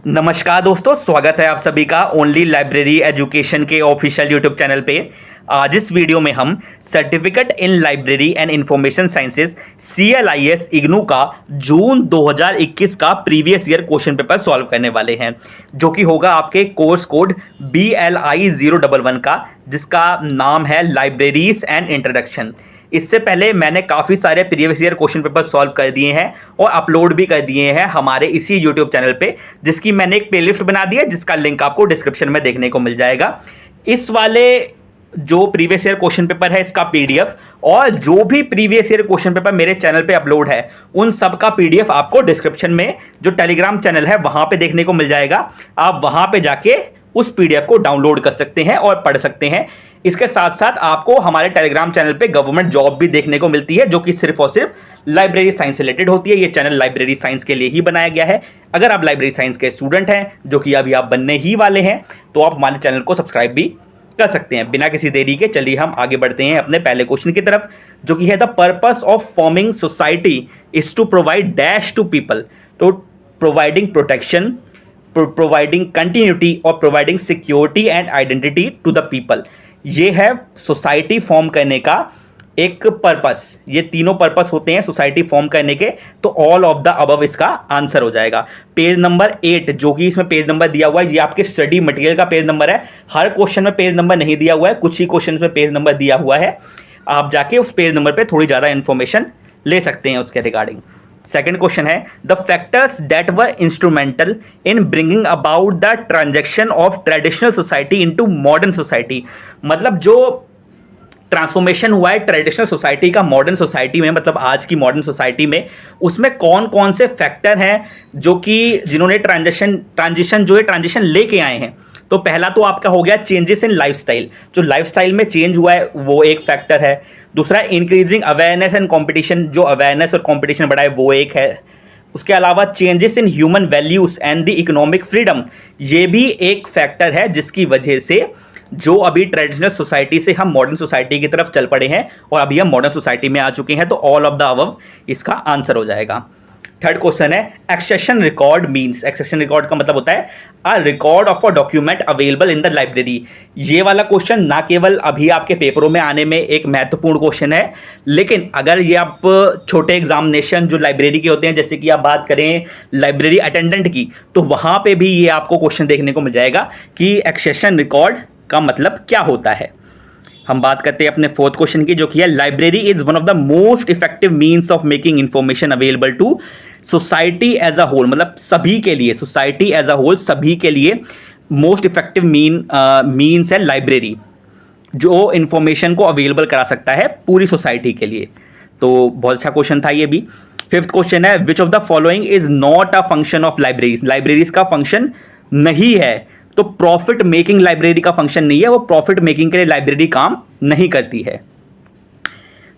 नमस्कार दोस्तों, स्वागत है आप सभी का ओनली लाइब्रेरी एजुकेशन के ऑफिशियल यूट्यूब चैनल पे। आज इस वीडियो में हम certificate in library and information sciences CLIS IGNOU का जून 2021 का previous year question paper solve करने वाले हैं, जो कि होगा आपके कोर्स कोड BLI 011 का, जिसका नाम है लाइब्रेरीज एंड इंट्रोडक्शन। इससे पहले मैंने काफ़ी सारे previous year question paper solve कर दिए हैं और अपलोड भी कर दिए हैं हमारे इसी यूट्यूब चैनल पे, जिसकी मैंने एक प्लेलिस्ट बना दी है, जिसका लिंक आपको डिस्क्रिप्शन में देखने को मिल जाएगा। इस वाले जो प्रीवियस ईयर क्वेश्चन पेपर है, इसका PDF और जो भी प्रीवियस ईयर क्वेश्चन पेपर मेरे चैनल पे अपलोड है, उन सब का PDF आपको डिस्क्रिप्शन में जो टेलीग्राम चैनल है वहां पे देखने को मिल जाएगा। आप वहां पे जाके उस PDF को डाउनलोड कर सकते हैं और पढ़ सकते हैं। इसके साथ साथ आपको हमारे टेलीग्राम चैनल पे गवर्नमेंट जॉब भी देखने को मिलती है, जो कि सिर्फ और सिर्फ लाइब्रेरी साइंस से रिलेटेड होती है। ये चैनल लाइब्रेरी साइंस के लिए ही बनाया गया है। अगर आप लाइब्रेरी साइंस के स्टूडेंट हैं, जो कि अभी आप बनने ही वाले हैं, तो आप हमारे चैनल को सब्सक्राइब भी कर सकते हैं। बिना किसी देरी के चलिए हम आगे बढ़ते हैं अपने पहले क्वेश्चन की तरफ, जो कि है the purpose of forming society is to provide dash to people, तो प्रोवाइडिंग प्रोटेक्शन, प्रोवाइडिंग कंटिन्यूटी और providing security and identity to the people. ये है सोसाइटी फॉर्म करने का एक पर्पस। ये तीनों पर्पस होते हैं सोसाइटी फॉर्म करने के, तो ऑल ऑफ द अबव इसका आंसर हो जाएगा। पेज नंबर 8, जो कि इसमें पेज नंबर दिया हुआ है, ये आपके स्टडी मटेरियल का पेज नंबर है। हर क्वेश्चन में पेज नंबर नहीं दिया हुआ है, कुछ ही क्वेश्चन में पेज नंबर दिया हुआ है। आप जाके उस पेज नंबर पे थोड़ी ज़्यादा इंफॉर्मेशन ले सकते हैं उसके रिगार्डिंग। सेकेंड क्वेश्चन है the factors that were instrumental in bringing about the transaction of traditional society into modern society. मतलब जो ट्रांसफॉर्मेशन हुआ है ट्रेडिशनल सोसाइटी का मॉडर्न सोसाइटी में, मतलब आज की मॉडर्न सोसाइटी में, उसमें कौन कौन से फैक्टर हैं जो कि जिन्होंने ट्रांजिशन लेके आए हैं। तो पहला तो आपका हो गया चेंजेस इन लाइफस्टाइल। जो लाइफस्टाइल में चेंज हुआ है वो एक फैक्टर है। दूसरा इंक्रीजिंग अवेयरनेस एंड कंपटीशन, जो अवेयरनेस और कंपटीशन बढ़ा है वो एक है। उसके अलावा changes in human values and the economic freedom, ये भी एक फैक्टर है जिसकी वजह से जो अभी ट्रेडिशनल सोसाइटी से हम मॉडर्न सोसाइटी की तरफ चल पड़े हैं और अभी हम मॉडर्न सोसाइटी में आ चुके हैं। तो ऑल ऑफ द अबव इसका आंसर हो जाएगा। थर्ड क्वेश्चन है accession record means. Accession record का मतलब होता है a record of a document available in the library. ये वाला क्वेश्चन ना केवल अभी आपके पेपरों में आने में एक महत्वपूर्ण क्वेश्चन है, लेकिन अगर ये आप छोटे एग्जामिनेशन जो लाइब्रेरी के होते हैं, जैसे कि आप बात करें लाइब्रेरी अटेंडेंट की, तो वहाँ पे भी ये आपको क्वेश्चन देखने को मिल जाएगा कि एक्सेशन रिकॉर्ड का मतलब क्या होता है। हम बात करते हैं अपने फोर्थ क्वेश्चन की, जो कि है library is one of the most effective means of making information available to society as a whole. मतलब सभी के लिए, सोसाइटी एज अ होल सभी के लिए मोस्ट इफेक्टिव मीन्स है लाइब्रेरी, जो इंफॉर्मेशन को अवेलेबल करा सकता है पूरी सोसाइटी के लिए। तो बहुत अच्छा क्वेश्चन था ये भी। फिफ्थ क्वेश्चन है which of the following is not a function of libraries. Libraries का फंक्शन नहीं है, तो प्रॉफिट मेकिंग लाइब्रेरी का फंक्शन नहीं है, वो प्रॉफिट मेकिंग के लिए लाइब्रेरी काम नहीं करती है।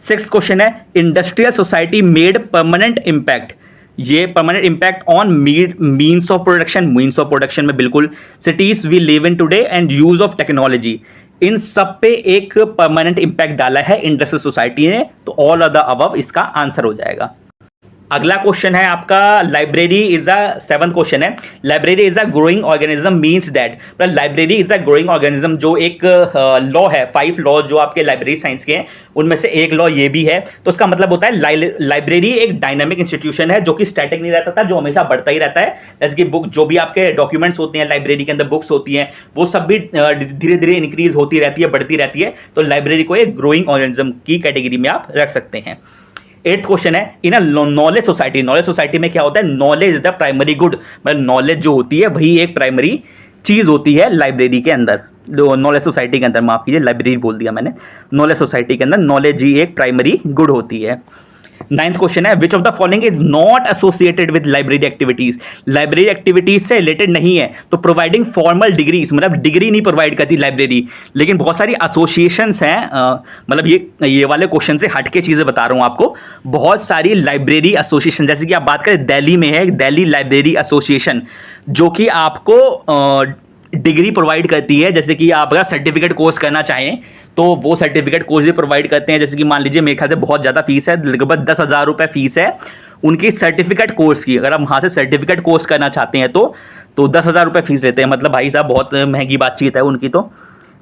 सिक्स्थ क्वेश्चन है industrial society made permanent impact. ये permanent impact on means of production. Means of production में बिल्कुल cities we live in today and use of technology, इन सब पे एक परमानेंट इम्पैक्ट डाला है इंडस्ट्रियल सोसाइटी ने। तो ऑल ऑफ द अबव इसका आंसर हो जाएगा। अगला क्वेश्चन है आपका library is a, seventh question है library is a growing organism means that. Library is a growing organism जो एक लॉ है, 5 लॉ जो आपके लाइब्रेरी साइंस के हैं, उनमें से एक लॉ ये भी है। तो इसका मतलब होता है लाइब्रेरी एक डायनामिक इंस्टीट्यूशन है, जो कि स्टैटिक नहीं रहता था, जो हमेशा बढ़ता ही रहता है। जैसे कि बुक, जो भी आपके डॉक्यूमेंट्स होते हैं लाइब्रेरी के अंदर, बुक्स होती हैं, वो सब भी धीरे धीरे इंक्रीज होती रहती है, बढ़ती रहती है। तो लाइब्रेरी को एक ग्रोइंग ऑर्गेनिज्म की कैटेगरी में आप रख सकते हैं। एट्थ क्वेश्चन है in a knowledge society. Knowledge society में क्या होता है, knowledge is the primary good. मतलब नॉलेज जो होती है वही एक प्राइमरी चीज होती है लाइब्रेरी के अंदर, जो नॉलेज सोसाइटी के अंदर, माफ कीजिए लाइब्रेरी बोल दिया मैंने, नॉलेज सोसाइटी के अंदर नॉलेज ही एक प्राइमरी गुड होती है। नाइन्थ क्वेश्चन है which of the following is not associated with library activities. Library activities से रिलेटेड नहीं है, तो प्रोवाइडिंग फॉर्मल डिग्रीज, मतलब डिग्री नहीं प्रोवाइड करती लाइब्रेरी, लेकिन बहुत सारी एसोसिएशंस हैं। मतलब ये वाले क्वेश्चन से हट के चीजें बता रहा हूं आपको। बहुत सारी लाइब्रेरी एसोसिएशन, जैसे कि आप बात करें दिल्ली में है दिल्ली लाइब्रेरी एसोसिएशन, जो कि आपको डिग्री प्रोवाइड करती है। जैसे कि आप अगर सर्टिफिकेट कोर्स करना चाहें तो वो सर्टिफिकेट कोर्स भी प्रोवाइड करते हैं। जैसे कि मान लीजिए मेरे ख्याल से बहुत ज़्यादा फीस है, लगभग 10,000 रुपये फीस है उनकी सर्टिफिकेट कोर्स की। अगर आप वहाँ से सर्टिफिकेट कोर्स करना चाहते हैं तो 10,000 रुपये फीस लेते हैं। मतलब भाई साहब बहुत महंगी बातचीत है उनकी। तो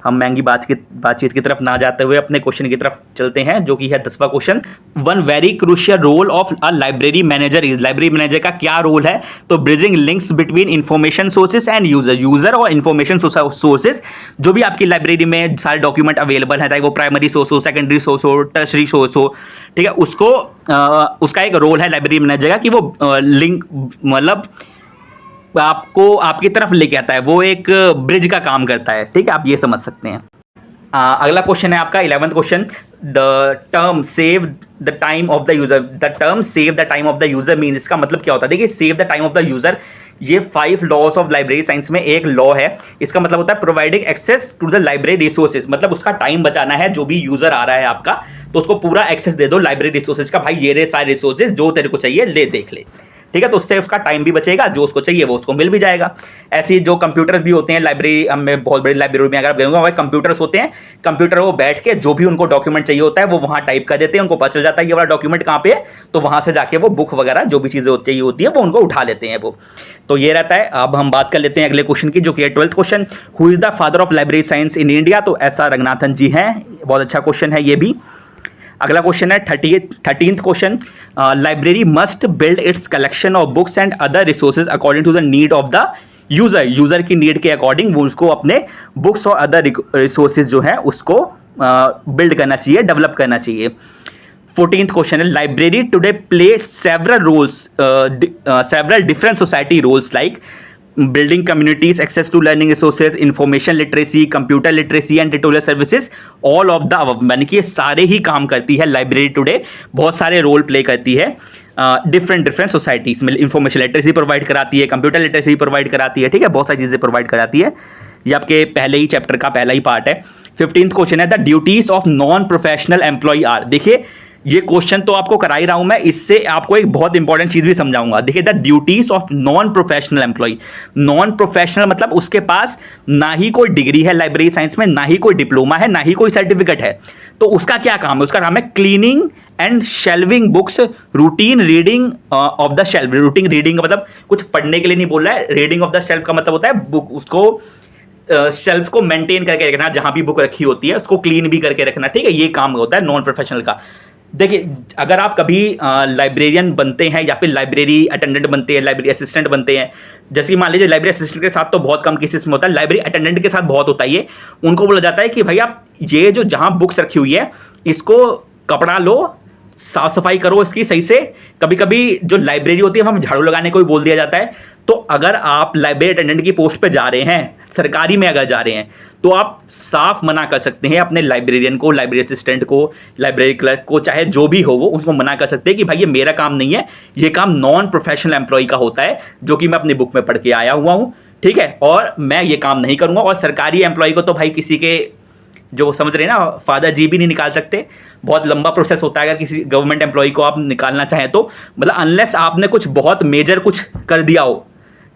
हम महंगी बातचीत की तरफ ना जाते हुए अपने क्वेश्चन की तरफ चलते हैं, जो कि है 10वां question. One very crucial role of a library manager is, library manager का क्या रोल है? तो bridging links between information sources and user और इंफॉर्मेशन सोर्सेज, जो भी आपकी लाइब्रेरी में सारे डॉक्यूमेंट अवेलेबल है, चाहे वो प्राइमरी सोर्स हो, सेकेंडरी सोर्स हो, टर्शरी सोर्स हो, ठीक है, उसको उसका एक रोल है लाइब्रेरी मैनेजर का कि वो लिंक मतलब आपको आपकी तरफ लेके आता है, वो एक ब्रिज का काम करता है। ठीक है, आप ये समझ सकते हैं। अगला क्वेश्चन है आपका 11th question. The term save the time of the user, the term save the time of the user mean, इसका मतलब क्या होता है? देखिए, save the time of the user ये 5 लॉज ऑफ लाइब्रेरी साइंस में एक लॉ है। इसका मतलब होता है providing access to the library resources, मतलब उसका टाइम बचाना है। जो भी यूजर आ रहा है आपका, तो उसको पूरा एक्सेस दे दो लाइब्रेरी रिसोर्सेज का। भाई ये रे सारे रिसोर्सेज, जो तेरे को चाहिए ले देख ले, ठीक है। तो उससे उसका टाइम भी बचेगा, जो उसको चाहिए वो उसको मिल भी जाएगा। ऐसे जो कंप्यूटर भी होते हैं लाइब्रेरी में, बहुत बड़ी लाइब्रेरी में अगर आप गए होंगे, वहाँ कंप्यूटर्स होते हैं। कंप्यूटर वो बैठ के जो भी उनको डॉक्यूमेंट चाहिए होता है वो वहाँ टाइप कर देते हैं, उनको पता चल जाता है ये वाला डॉक्यूमेंट कहाँ पे है, तो वहाँ से जाके वो बुक वगैरह जो भी चीज़ें चाहिए होती है वो उनको उठा लेते हैं वो। तो ये रहता है। अब हम बात कर लेते हैं अगले क्वेश्चन की, जो कि है 12th question. Who is the father of library science in India? तो एस.आर. रंगनाथन जी हैं। बहुत अच्छा क्वेश्चन है ये भी। अगला क्वेश्चन है 13th question. Library must build its collection of books and other resources according to the need of the user, user की नीड के अकॉर्डिंग वो उसको अपने बुक्स और अदर रिसोर्सेज जो है उसको बिल्ड करना चाहिए, डेवलप करना चाहिए। 14th क्वेश्चन है, library today play several roles, several different society roles like building communities, access to learning resources, information literacy, computer literacy and tutorial services, all of the above। यानी कि ये सारे ही काम करती है लाइब्रेरी टुडे, बहुत सारे रोल प्ले करती है डिफरेंट सोसाइटीज में। इंफॉर्मेशन लिटरेसी प्रोवाइड कराती है, कंप्यूटर लिटरेसी प्रोवाइड कराती है, ठीक है, बहुत सारी चीज़ें प्रोवाइड कराती है। ये आपके पहले ही चैप्टर का पहला ही पार्ट है। 15th क्वेश्चन है, the duties of non professional employ are. देखिए, ये क्वेश्चन तो आपको करा ही रहा हूं मैं, इससे आपको एक बहुत इंपॉर्टेंट चीज भी समझाऊंगा। देखिए, the duties of non professional employ. Non professional मतलब उसके पास ना ही कोई डिग्री है लाइब्रेरी साइंस में, ना ही कोई डिप्लोमा है, ना ही कोई सर्टिफिकेट है। तो उसका क्या काम है? उसका काम है cleaning and shelving books, routine reading of the shelf. Routine reading का मतलब कुछ पढ़ने के लिए नहीं बोल रहा है। रीडिंग ऑफ द शेल्फ का मतलब होता है बुक, उसको शेल्फ को मेंटेन करके रखना, जहां भी बुक रखी होती है उसको क्लीन भी करके रखना, ठीक है, ये काम होता है नॉन प्रोफेशनल का। देखिए, अगर आप कभी लाइब्रेरियन बनते हैं या फिर लाइब्रेरी अटेंडेंट बनते हैं, लाइब्रेरी असिस्टेंट बनते हैं, जैसे कि मान लीजिए लाइब्रेरी असिस्टेंट के साथ तो बहुत कम केसेस में होता है, लाइब्रेरी अटेंडेंट के साथ बहुत होता है ये। उनको बोला जाता है कि भाई आप ये जो जहाँ बुक्स रखी हुई है इसको कपड़ा लो, साफ सफाई करो इसकी सही से। कभी कभी जो लाइब्रेरी होती है वहाँ झाड़ू लगाने को भी बोल दिया जाता है। तो अगर आप लाइब्रेरी अटेंडेंट की पोस्ट पे जा रहे हैं, सरकारी में अगर जा रहे हैं, तो आप साफ मना कर सकते हैं अपने लाइब्रेरियन को, लाइब्रेरी असिस्टेंट को, लाइब्रेरी क्लर्क को, चाहे जो भी हो वो, उनको मना कर सकते हैं कि भाई ये मेरा काम नहीं है, ये काम नॉन प्रोफेशनल एम्प्लॉय का होता है, जो कि मैं अपनी बुक में पढ़ के आया हुआ हूँ, ठीक है, और मैं ये काम नहीं करूँगा। और सरकारी एम्प्लॉय को तो भाई किसी के, जो समझ रहे हैं ना, फादर जी भी नहीं निकाल सकते। बहुत लंबा प्रोसेस होता है अगर किसी गवर्नमेंट एम्प्लॉय को आप निकालना चाहें तो, मतलब अनलेस आपने कुछ बहुत मेजर कुछ कर दिया हो,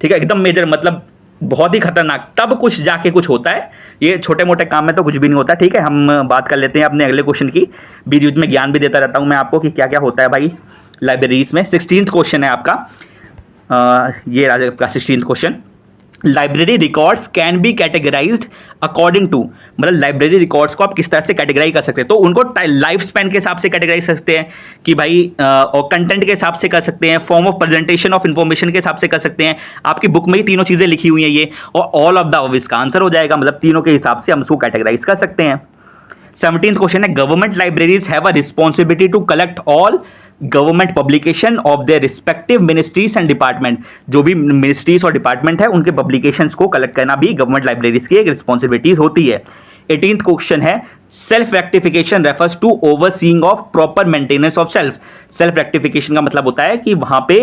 ठीक है, एकदम मेजर मतलब बहुत ही खतरनाक, तब कुछ जाके कुछ होता है। ये छोटे मोटे काम में तो कुछ भी नहीं होता, ठीक है। हम बात कर लेते हैं अपने अगले क्वेश्चन की। बीच बीच में ज्ञान भी देता रहता हूं मैं आपको कि क्या क्या होता है भाई लाइब्रेरीज में। 16th क्वेश्चन है आपका, ये आपका 16th question. Library records can be categorised according to, मतलब लाइब्रेरी रिकॉर्ड्स को आप किस तरह से कैटेगराइज कर सकते हैं? तो उनको लाइफ स्पैन के हिसाब से कैटेगराइज कर सकते हैं कि भाई, और कंटेंट के हिसाब से कर सकते हैं, form of presentation of information के हिसाब से कर सकते हैं। आपकी बुक में ही तीनों चीज़ें लिखी हुई हैं ये, और ऑल ऑफ द अबव इसका आंसर हो जाएगा, मतलब तीनों के हिसाब से हम उसको कैटेगराइज कर सकते हैं। 17th क्वेश्चन है, government libraries have a responsibility to collect all government publication of their respective ministries and department. जो भी मिनिस्ट्रीज और डिपार्टमेंट है उनके पब्लिकेशंस को कलेक्ट करना भी गवर्नमेंट लाइब्रेरीज की एक रिस्पॉन्सिबिलिटी होती है। 18th क्वेश्चन है, self rectification refers to overseeing of proper maintenance of self. Self rectification का मतलब होता है कि वहां पे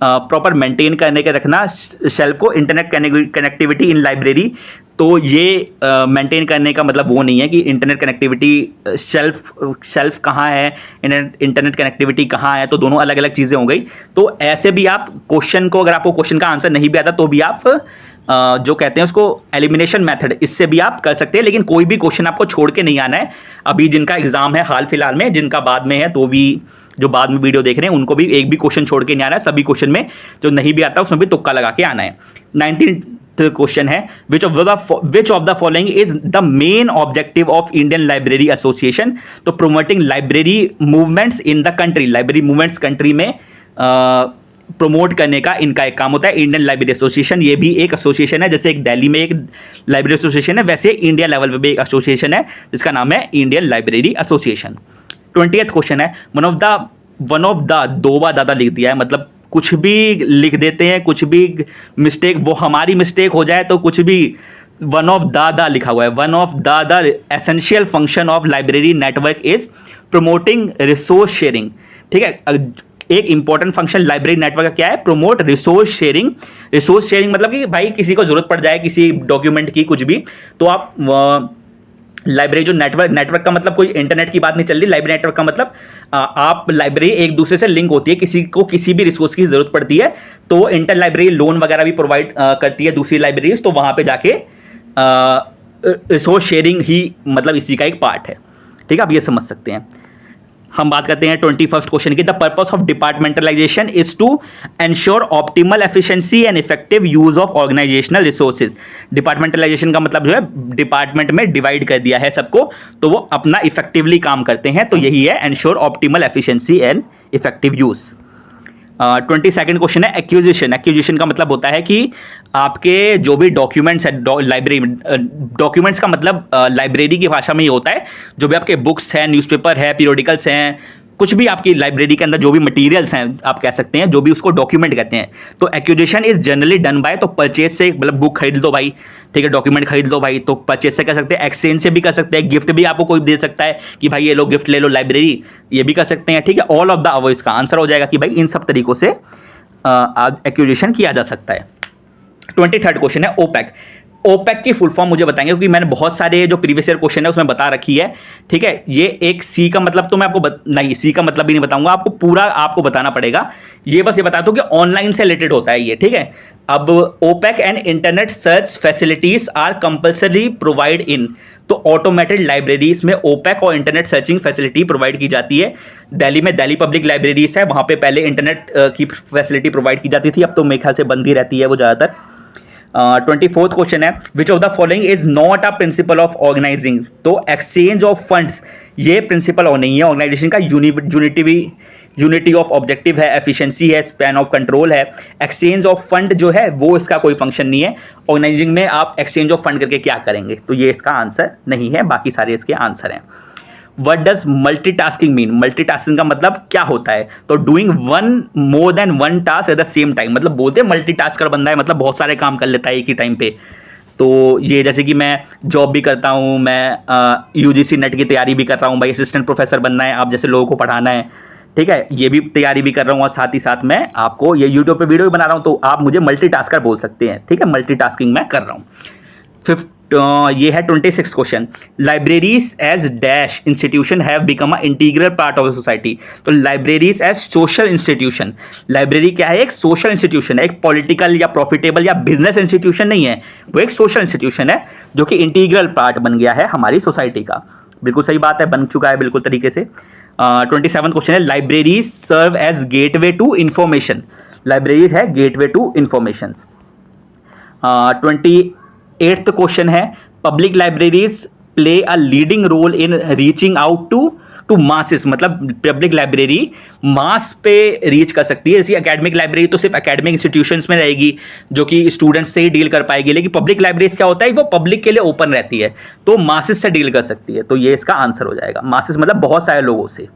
प्रॉपर मेंटेन करने के रखना शेल्फ को, इंटरनेट कनेक्टिविटी इन लाइब्रेरी। तो ये मेंटेन करने का मतलब वो नहीं है कि इंटरनेट कनेक्टिविटी शेल्फ कहाँ है, इंटरनेट कनेक्टिविटी कहाँ है, तो दोनों अलग अलग चीज़ें हो गई। तो ऐसे भी आप क्वेश्चन को, अगर आपको क्वेश्चन का आंसर नहीं भी आता तो भी आप जो कहते हैं उसको एलिमिनेशन मेथड, इससे भी आप कर सकते हैं। लेकिन कोई भी क्वेश्चन आपको छोड़ के नहीं आना है। अभी जिनका एग्जाम है हाल फिलहाल में, जिनका बाद में है, तो भी जो बाद में वीडियो देख रहे हैं उनको भी एक भी क्वेश्चन छोड़ के नहीं आना है। सभी क्वेश्चन में जो नहीं भी आता उसमें भी तुक्का लगा के आना है। 19th क्वेश्चन है, which of the following is the main objective of Indian library association. तो promoting library movements in the country, library movements country में प्रमोट करने का इनका एक काम होता है। इंडियन लाइब्रेरी एसोसिएशन, ये भी एक एसोसिएशन है, जैसे एक दिल्ली में एक लाइब्रेरी एसोसिएशन है, वैसे इंडिया लेवल पे भी एक एसोसिएशन है जिसका नाम है Indian library association. 20th question है, वन ऑफ द, दो बार ज़्यादा लिख दिया है, मतलब कुछ भी लिख देते हैं, कुछ भी मिस्टेक, वो हमारी मिस्टेक हो जाए तो कुछ भी, वन ऑफ द लिखा हुआ है। One of the essential function of library network is promoting resource sharing. ठीक है, एक इंपॉर्टेंट फंक्शन लाइब्रेरी नेटवर्क का क्या है? Promote resource sharing. Resource sharing मतलब कि भाई किसी को जरूरत पड़ जाए किसी डॉक्यूमेंट की, कुछ भी, तो आप लाइब्रेरी जो नेटवर्क का मतलब कोई इंटरनेट की बात नहीं चल रही। लाइब्रेरी नेटवर्क का मतलब आप लाइब्रेरी एक दूसरे से लिंक होती है, किसी को किसी भी रिसोर्स की जरूरत पड़ती है तो इंटर लाइब्रेरी लोन वगैरह भी प्रोवाइड करती है दूसरी लाइब्रेरीज, तो वहां पे जाके रिसोर्स शेयरिंग ही मतलब इसी का एक पार्ट है। ठीक है, आप ये समझ सकते हैं। हम बात करते हैं 21st क्वेश्चन की। The purpose of departmentalisation is to ensure optimal efficiency and effective use of organisational resources. Departmentalisation का मतलब जो है डिपार्टमेंट में डिवाइड कर दिया है सबको, तो वो अपना इफेक्टिवली काम करते हैं, तो यही है ensure optimal efficiency and effective use. 22nd question है एक्विजिशन। एक्विजिशन का मतलब होता है कि आपके जो भी डॉक्यूमेंट्स है लाइब्रेरी में, डॉक्यूमेंट्स का मतलब लाइब्रेरी की भाषा में ये होता है जो भी आपके बुक्स हैं, न्यूज़पेपर है, पीरियोडिकल्स हैं, कुछ भी आपकी लाइब्रेरी के अंदर जो भी मटेरियल्स हैं आप कह सकते हैं, जो भी उसको डॉक्यूमेंट कहते हैं। तो acquisition is generally done by, तो परचेज से, मतलब बुक खरीद लो भाई, ठीक है, डॉक्यूमेंट खरीद लो भाई, तो परचेज से कर सकते हैं, एक्सचेंज से भी कर सकते हैं, गिफ्ट भी आपको कोई दे सकता है कि भाई ये लो गिफ्ट ले लो लाइब्रेरी, ये भी कर सकते हैं। ठीक है, ऑल ऑफ द अबव इसका आंसर हो जाएगा कि भाई इन सब तरीकों से एक्विजिशन किया जा सकता है। 23rd क्वेश्चन है ओपेक। ओपेक की फुल फॉर्म मुझे बताएंगे क्योंकि मैंने बहुत सारे जो प्रीवियस ईयर क्वेश्चन है उसमें बता रखी है। ठीक है, ये एक सी का मतलब तो मैं आपको नहीं, सी का मतलब भी नहीं बताऊंगा आपको, पूरा आपको बताना पड़ेगा। ये बस ये बताता हूं कि ऑनलाइन से रिलेटेड होता है ये। ठीक है, अब OPAC and internet search facilities are compulsory provide in, तो ऑटोमेटेड लाइब्रेरीज में ओपेक और इंटरनेट सर्चिंग फैसिलिटी प्रोवाइड की जाती है। दिल्ली में दिल्ली पब्लिक लाइब्रेरीज है, वहां पे पहले इंटरनेट की फैसिलिटी प्रोवाइड की जाती थी, अब तो मेरे ख्याल से बंद ही रहती है वो ज़्यादातर। 24th क्वेश्चन है, which of the following is not a principle of organising. तो एक्सचेंज ऑफ फंड्स ये प्रिंसिपल और नहीं है ऑर्गेनाइजेशन का। यूनिटी ऑफ ऑब्जेक्टिव है, एफिशिएंसी है, स्पैन ऑफ कंट्रोल है। एक्सचेंज ऑफ फंड जो है वो इसका कोई फंक्शन नहीं है। ऑर्गेनाइजिंग में आप एक्सचेंज ऑफ फंड करके क्या करेंगे, तो ये इसका आंसर नहीं है, बाकी सारे इसके आंसर हैं। What does multitasking mean? Multitasking का मतलब क्या होता है? तो doing one more than one task at the same time, मतलब बोलते हैं मल्टीटास्कर बंदा है, मतलब बहुत सारे काम कर लेता है एक ही टाइम पे। तो ये जैसे कि मैं जॉब भी करता हूँ, मैं यूजीसी नेट की तैयारी भी कर रहा हूँ भाई, असिस्टेंट प्रोफेसर बनना है, आप जैसे लोगों को पढ़ाना है, ठीक है, ये भी तैयारी भी कर रहा हूँ और साथ ही साथ मैं आपको ये यूट्यूब पे वीडियो भी बना रहा हूँ, तो आप मुझे मल्टीटास्कर बोल सकते हैं। ठीक है, मल्टीटास्किंग मैं कर रहा हूँ। ये है 26th question. Libraries as dash institution have become a integral part of the society. तो libraries as social institution, library क्या है? एक सोशल इंस्टीट्यूशन है, एक पॉलिटिकल या प्रॉफिटेबल या बिजनेस इंस्टीट्यूशन नहीं है, वो एक सोशल इंस्टीट्यूशन है जो कि इंटीग्रल पार्ट बन गया है हमारी सोसाइटी का। बिल्कुल सही बात है, बन चुका है बिल्कुल तरीके से। 27th क्वेश्चन है, libraries serve as gateway to information. Libraries है gateway to information. 28th question है, public libraries play a leading role in reaching out to masses. मतलब पब्लिक लाइब्रेरी मास पे रीच कर सकती है। जैसे एकेडमिक लाइब्रेरी तो सिर्फ एकेडमिक इंस्टीट्यूशंस में रहेगी जो कि स्टूडेंट्स से ही डील कर पाएगी, लेकिन पब्लिक लाइब्रेरीज क्या होता है, वो पब्लिक के लिए ओपन रहती है, तो मासेस से डील कर सकती है, तो ये इसका आंसर हो जाएगा। मासेस मतलब बहुत सारे लोगों से।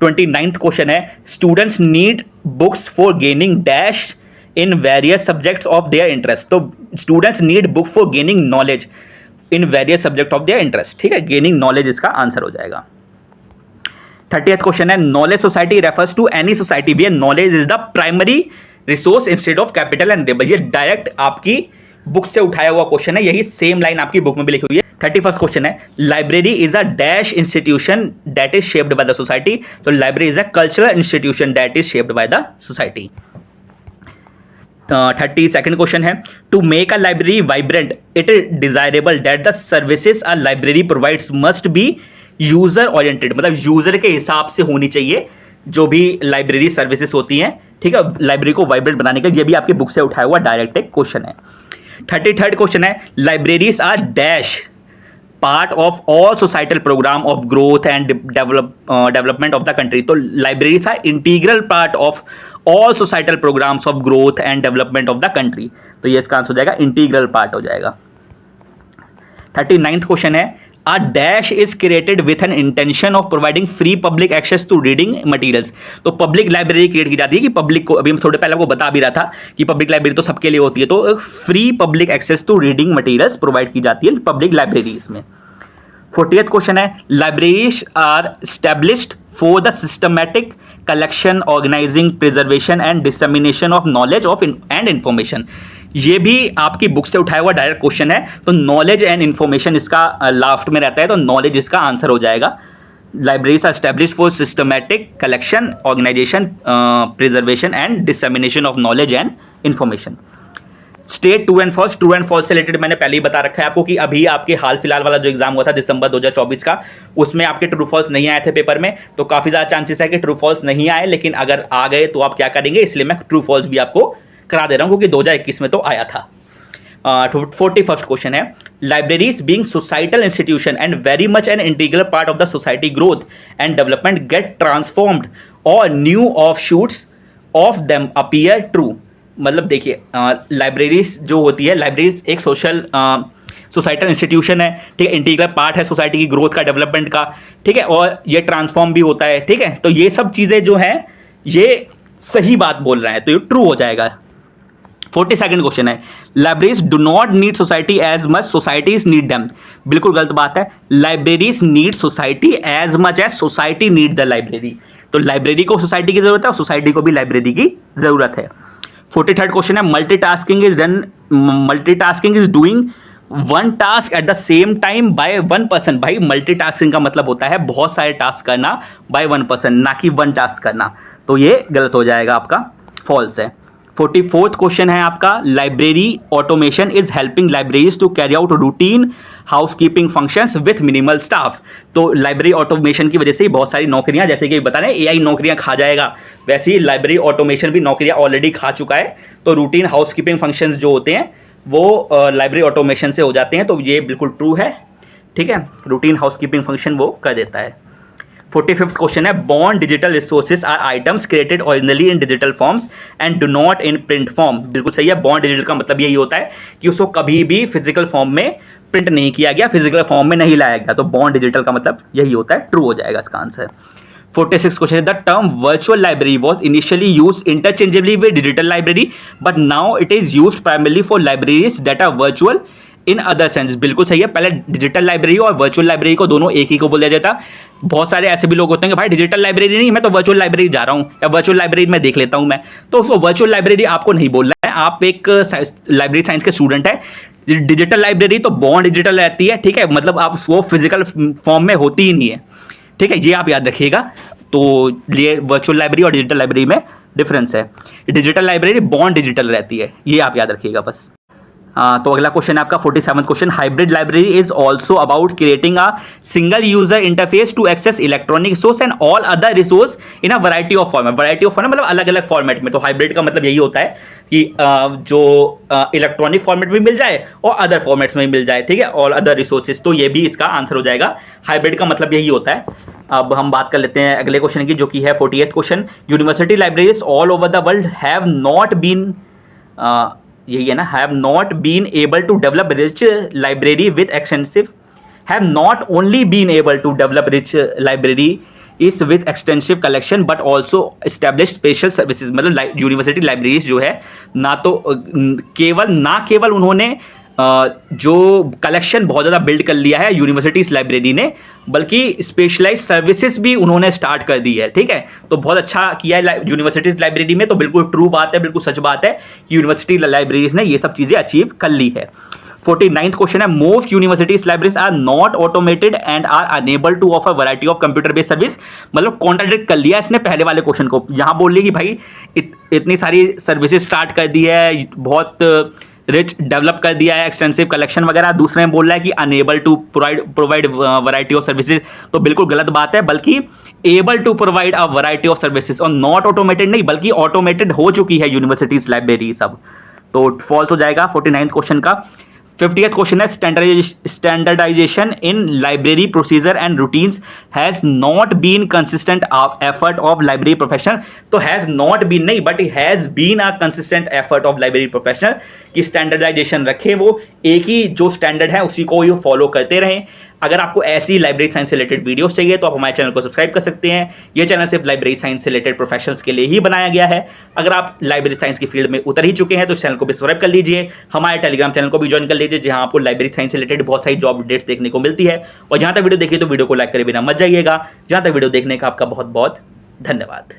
29th क्वेश्चन है, students need books for gaining dash in various subjects of their interest. तो students need book for gaining knowledge in various subject of their interest. ठीक है, गेनिंग नॉलेज इसका आंसर हो जाएगा। 30th क्वेश्चन है, knowledge society refers to any society where knowledge is the primary resource instead of capital and labour. ये direct आपकी book से उठाया हुआ क्वेश्चन है, यही सेम लाइन आपकी बुक में भी लिखी हुई है। 31st क्वेश्चन है, library is a dash institution that is shaped by the society. तो library is a cultural institution that is shaped by the society. 32nd question है, to make a library vibrant it is desirable that the services a library provides must be user oriented. मतलब user के हिसाब से होनी चाहिए जो भी library services होती हैं, ठीक है, लाइब्रेरी को वाइब्रेंट बनाने का। ये भी आपके बुक से उठाया हुआ डायरेक्ट एक क्वेश्चन है। 33rd क्वेश्चन है, libraries are dash part of all societal program of growth and development of the country. तो libraries are integral part of all societal programs of growth and development of the country. तो ये इसका answer हो जाएगा, integral part हो जाएगा। 39th question है, a dash is created with an intention of providing free public access to reading materials. तो public library create की जाती है कि पब्लिक को, अभी हम थोड़े पहले आपको बता भी रहा था कि पब्लिक लाइब्रेरी तो सबके लिए होती है, तो free public access to reading materials provide की जाती है पब्लिक लाइब्रेरीज में। 40th क्वेश्चन है, libraries are established for the systematic collection, organising, preservation and dissemination of knowledge of and information. ये भी आपकी बुक से उठाया हुआ डायरेक्ट क्वेश्चन है, तो नॉलेज एंड इंफॉर्मेशन इसका लास्ट में रहता है, तो नॉलेज इसका आंसर हो जाएगा। Libraries are established for systematic collection, organisation, preservation and dissemination of knowledge and information. State true and false. True and false से रिलेटेड मैंने पहले ही बता रखा है आपको कि अभी आपके हाल फिलहाल वाला जो एग्जाम हुआ था दिसंबर 2024 का, उसमें आपके ट्रू फॉल्स नहीं आए थे पेपर में, तो काफ़ी ज़्यादा चांसेस है कि ट्रू फॉल्स नहीं आए, लेकिन अगर आ गए तो आप क्या करेंगे, इसलिए मैं ट्रू फॉल्स भी आपको करा दे रहा हूँ क्योंकि 2021 में तो आया था। 41st क्वेश्चन है, libraries being societal institution and very much an integral part of the society growth and development get transformed और new offshoots of them appear true. मतलब देखिए, लाइब्रेरीज जो होती है, लाइब्रेरीज एक सोसाइटल इंस्टीट्यूशन है, ठीक है, इंटीग्रल पार्ट है सोसाइटी की ग्रोथ का, डेवलपमेंट का, ठीक है, और ये ट्रांसफॉर्म भी होता है, ठीक है, तो ये सब चीज़ें जो हैं ये सही बात बोल रहे हैं, तो ये ट्रू हो जाएगा। 42nd क्वेश्चन है, libraries do not need society as much societies need them. बिल्कुल गलत बात है, libraries need society as much as society need the library. तो लाइब्रेरी को सोसाइटी की जरूरत है और सोसाइटी को भी लाइब्रेरी की जरूरत है। 43rd क्वेश्चन है, multitasking is doing one task at the same time by one person. भाई मल्टीटास्किंग का मतलब होता है बहुत सारे टास्क करना बाय वन पर्सन, ना कि वन टास्क करना, तो ये गलत हो जाएगा, आपका फॉल्स है। 44th क्वेश्चन है आपका, library automation is helping libraries to carry out routine housekeeping functions with minimal staff. तो लाइब्रेरी ऑटोमेशन की वजह से बहुत सारी नौकरियां, जैसे कि बता रहे हैं एआई नौकरियां खा जाएगा, वैसे ही लाइब्रेरी ऑटोमेशन भी नौकरियां ऑलरेडी खा चुका है। तो रूटीन हाउसकीपिंग फंक्शंस जो होते हैं वो लाइब्रेरी ऑटोमेशन से हो जाते हैं, तो ये बिल्कुल ट्रू है, ठीक है, रूटीन हाउसकीपिंग फंक्शन वो कर देता है। 45th क्वेश्चन है, born digital resources are items created originally in digital forms and do not in print form. बिल्कुल सही है, बॉर्न डिजिटल का मतलब यही होता है कि उसको कभी भी फिजिकल फॉर्म में प्रिंट नहीं किया गया, फिजिकल फॉर्म में नहीं लाया गया, तो बॉर्न डिजिटल का मतलब यही होता है, ट्रू हो जाएगा इसका आंसर। 46th क्वेश्चन है, the term virtual library was initially use interchangeably with digital library but now it is use primarily for libraries that are virtual in other sense. बिल्कुल सही है, पहले डिजिटल लाइब्रेरी और virtual library को दोनों एक ही को बोला जाता। बहुत सारे ऐसे भी लोग होते हैं कि भाई डिजिटल लाइब्रेरी नहीं, मैं तो वर्चुअल लाइब्रेरी जा रहा हूँ या वर्चुअल लाइब्रेरी में देख लेता हूँ मैं, तो उसको वर्चुअल लाइब्रेरी आपको नहीं बोलना है, आप एक लाइब्रेरी साइंस के स्टूडेंट है। डिजिटल लाइब्रेरी तो बॉर्न डिजिटल रहती है, ठीक है, मतलब आप वो फिजिकल फॉर्म में होती ही नहीं है, ठीक है, ये आप याद रखिएगा। तो ये वर्चुअल लाइब्रेरी और डिजिटल लाइब्रेरी में डिफरेंस है, डिजिटल लाइब्रेरी बॉर्न डिजिटल रहती है, ये आप याद रखिएगा बस। तो अगला क्वेश्चन है आपका 47th question, hybrid library is also about creating a single user interface to access electronic resource and all other resource in a variety of format. Variety of format मतलब अलग अलग फॉर्मेट में, तो हाइब्रिड का मतलब यही होता है कि जो इलेक्ट्रॉनिक फॉर्मेट में मिल जाए और अदर फॉर्मेट्स में मिल जाए, ठीक है, और अदर रिसोर्सेज, तो ये भी इसका आंसर हो जाएगा। हाइब्रिड का मतलब यही होता है। अब हम बात कर लेते हैं अगले क्वेश्चन की, जो कि है 48th question, university libraries all over the world have not been, यही है ना, have not been able to develop rich library with extensive, have not only been able to develop rich library is with extensive collection but also establish special services. मतलब university libraries जो है ना तो केवल उन्होंने जो कलेक्शन बहुत ज़्यादा बिल्ड कर लिया है यूनिवर्सिटीज़ लाइब्रेरी ने, बल्कि स्पेशलाइज सर्विसेज भी उन्होंने स्टार्ट कर दी है। ठीक है, तो बहुत अच्छा किया है यूनिवर्सिटीज़ लाइब्रेरी में। तो बिल्कुल ट्रू बात है, बिल्कुल सच बात है कि यूनिवर्सिटी लाइब्रेरीज ने ये सब चीज़ें अचीव कर ली है। 49th क्वेश्चन है, most universities libraries are not automated and are unable to offer variety of computer based service. मतलब कॉन्ट्राडिक्ट कर लिया इसने पहले वाले क्वेश्चन को। यहां बोल रही कि भाई इतनी सारी सर्विसेज स्टार्ट कर दी है, बहुत रिच डेवलप कर दिया है, एक्सटेंसिव कलेक्शन वगैरह। दूसरे में बोल रहा है कि unable to provide variety of services. तो बिल्कुल गलत बात है, बल्कि able to provide a variety of services, और नॉट ऑटोमेटेड नहीं, बल्कि ऑटोमेटेड हो चुकी है यूनिवर्सिटीज लाइब्रेरी सब। तो फॉल्स हो जाएगा 49th क्वेश्चन का। 50th क्वेश्चन है, standardisation in library procedure and routines has not been consistent effort of library professional. तो हैज नॉट बीन नहीं, but has been a consistent effort of library professional, कि standardisation रखे, वो एक ही जो standard है उसी को ही फॉलो करते रहें। अगर आपको ऐसी लाइब्रेरी साइंस से रिलेटेड वीडियोस चाहिए तो आप हमारे चैनल को सब्सक्राइब कर सकते हैं। ये चैनल सिर्फ लाइब्रेरी साइंस से रिलेटेड प्रोफेशनल्स के लिए ही बनाया गया है। अगर आप लाइब्रेरी साइंस की फील्ड में उतर ही चुके हैं तो इस चैनल को भी सब्सक्राइब कर लीजिए, हमारे टेलीग्राम चैनल को भी ज्वाइन कर लीजिए, जहां आपको लाइब्रेरी साइंस से रिलेटेड बहुत सारी जॉब अपडेट्स देखने को मिलती है। और जहां तक वीडियो देखिए तो वीडियो को लाइक करे बिना मत जाइएगा। जहां तक वीडियो देखने का आपका बहुत बहुत धन्यवाद।